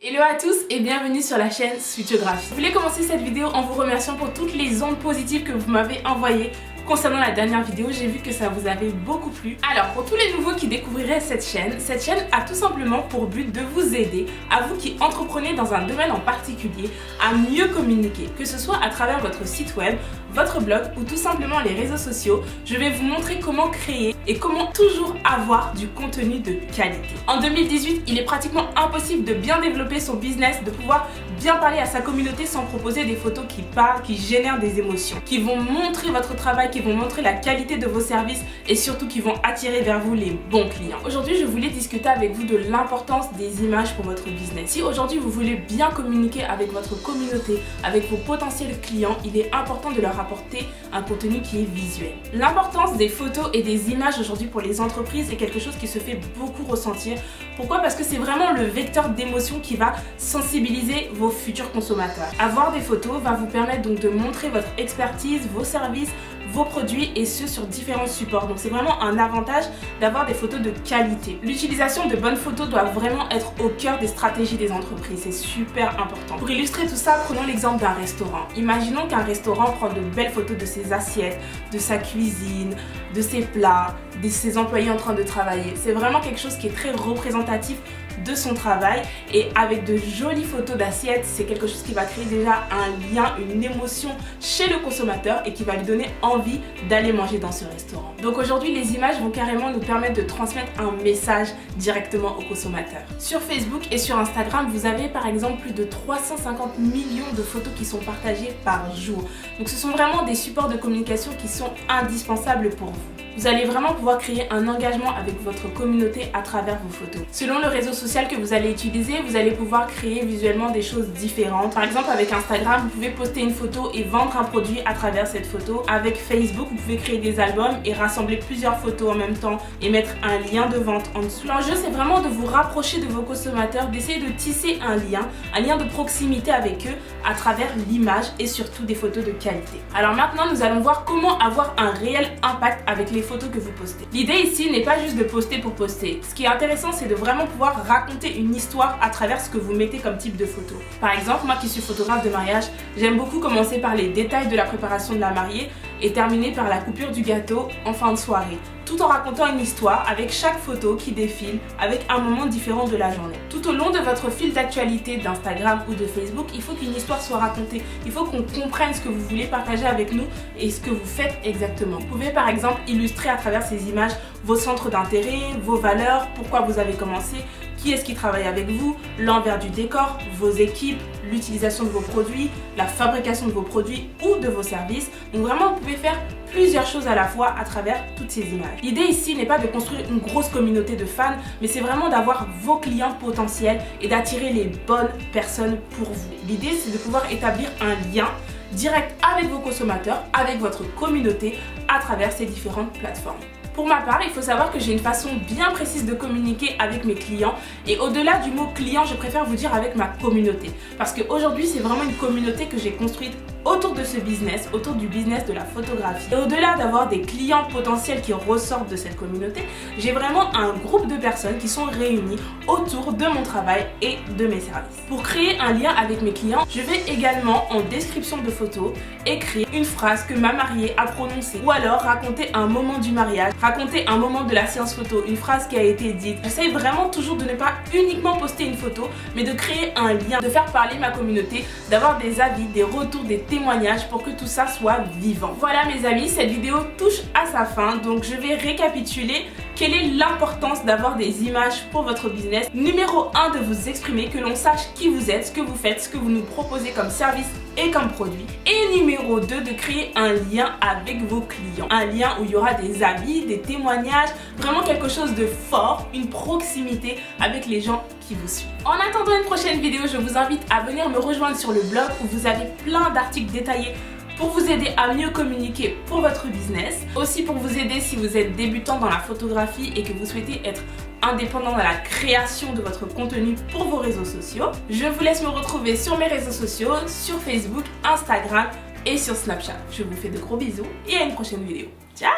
Hello à tous et bienvenue sur la chaîne Switchographie. Je voulais commencer cette vidéo en vous remerciant pour toutes les ondes positives que vous m'avez envoyées concernant la dernière vidéo. J'ai vu que ça vous avait beaucoup plu. Alors pour tous les nouveaux qui découvriraient cette chaîne a tout simplement pour but de vous aider, à vous qui entreprenez dans un domaine en particulier, à mieux communiquer, que ce soit à travers votre site web, votre blog ou tout simplement les réseaux sociaux. Je vais vous montrer comment créer et comment toujours avoir du contenu de qualité. En 2018, il est pratiquement impossible de bien développer son business, de pouvoir bien parler à sa communauté sans proposer des photos qui parlent, qui génèrent des émotions, qui vont montrer votre travail, qui vont montrer la qualité de vos services et surtout qui vont attirer vers vous les bons clients. Aujourd'hui, je voulais discuter avec vous de l'importance des images pour votre business. Si aujourd'hui vous voulez bien communiquer avec votre communauté, avec vos potentiels clients, il est important de leur apporter un contenu qui est visuel. L'importance des photos et des images aujourd'hui pour les entreprises est quelque chose qui se fait beaucoup ressentir. Pourquoi? Parce que c'est vraiment le vecteur d'émotion qui va sensibiliser vos futurs consommateurs. Avoir des photos va vous permettre donc de montrer votre expertise, vos services, vos produits et ce sur différents supports. Donc c'est vraiment un avantage d'avoir des photos de qualité. L'utilisation de bonnes photos doit vraiment être au cœur des stratégies des entreprises. C'est super important. Pour illustrer tout ça, prenons l'exemple d'un restaurant. Imaginons qu'un restaurant prend de belles photos de ses assiettes, de sa cuisine, de ses plats, de ses employés en train de travailler. C'est vraiment quelque chose qui est très représentatif de son travail et avec de jolies photos d'assiettes, c'est quelque chose qui va créer déjà un lien, une émotion chez le consommateur et qui va lui donner envie d'aller manger dans ce restaurant. Donc aujourd'hui, les images vont carrément nous permettre de transmettre un message directement au consommateur. Sur Facebook et sur Instagram, vous avez par exemple plus de 350 millions de photos qui sont partagées par jour. Donc ce sont vraiment des supports de communication qui sont indispensables pour vous. Vous allez vraiment pouvoir créer un engagement avec votre communauté à travers vos photos. Selon le réseau social que vous allez utiliser, vous allez pouvoir créer visuellement des choses différentes. Par exemple, avec Instagram, vous pouvez poster une photo et vendre un produit à travers cette photo. Avec Facebook, vous pouvez créer des albums et rassembler plusieurs photos en même temps et mettre un lien de vente en dessous. L'enjeu, c'est vraiment de vous rapprocher de vos consommateurs, d'essayer de tisser un lien de proximité avec eux à travers l'image et surtout des photos de qualité. Alors maintenant, nous allons voir comment avoir un réel impact avec les photos que vous postez. L'idée ici n'est pas juste de poster pour poster. Ce qui est intéressant, c'est de vraiment pouvoir raconter une histoire à travers ce que vous mettez comme type de photo. Par exemple, moi qui suis photographe de mariage, j'aime beaucoup commencer par les détails de la préparation de la mariée et terminer par la coupure du gâteau en fin de soirée, tout en racontant une histoire avec chaque photo qui défile avec un moment différent de la journée. Tout au long de votre fil d'actualité d'Instagram ou de Facebook, il faut qu'une histoire soit racontée. Il faut qu'on comprenne ce que vous voulez partager avec nous et ce que vous faites exactement. Vous pouvez par exemple illustrer à travers ces images vos centres d'intérêt, vos valeurs, pourquoi vous avez commencé, qui est-ce qui travaille avec vous, l'envers du décor, vos équipes, l'utilisation de vos produits, la fabrication de vos produits ou de vos services. Donc vraiment, vous pouvez faire plusieurs choses à la fois à travers toutes ces images. L'idée ici n'est pas de construire une grosse communauté de fans, mais c'est vraiment d'avoir vos clients potentiels et d'attirer les bonnes personnes pour vous. L'idée, c'est de pouvoir établir un lien direct avec vos consommateurs, avec votre communauté à travers ces différentes plateformes. Pour ma part, il faut savoir que j'ai une façon bien précise de communiquer avec mes clients et au-delà du mot client, je préfère vous dire avec ma communauté. Parce qu'aujourd'hui, c'est vraiment une communauté que j'ai construite autour de ce business, autour du business de la photographie. Et au-delà d'avoir des clients potentiels qui ressortent de cette communauté, j'ai vraiment un groupe de personnes qui sont réunies autour de mon travail et de mes services. Pour créer un lien avec mes clients, je vais également en description de photo écrire une phrase que ma mariée a prononcée ou alors raconter un moment du mariage, raconter un moment de la séance photo, une phrase qui a été dite. J'essaye vraiment toujours de ne pas uniquement poster une photo, mais de créer un lien, de faire parler ma communauté, d'avoir des avis, des retours, des témoignages pour que tout ça soit vivant. Voilà mes amis, cette vidéo touche à sa fin, donc je vais récapituler quelle est l'importance d'avoir des images pour votre business. Numéro 1, de vous exprimer, que l'on sache qui vous êtes, ce que vous faites, ce que vous nous proposez comme service et comme produit. Et numéro 2, de créer un lien avec vos clients. Un lien où il y aura des avis, des témoignages, vraiment quelque chose de fort, une proximité avec les gens qui vous suivent. En attendant une prochaine vidéo, je vous invite à venir me rejoindre sur le blog où vous avez plein d'articles détaillés pour vous aider à mieux communiquer pour votre business. Aussi pour vous aider si vous êtes débutant dans la photographie et que vous souhaitez être indépendant dans la création de votre contenu pour vos réseaux sociaux. Je vous laisse me retrouver sur mes réseaux sociaux, sur Facebook, Instagram et sur Snapchat. Je vous fais de gros bisous et à une prochaine vidéo. Ciao!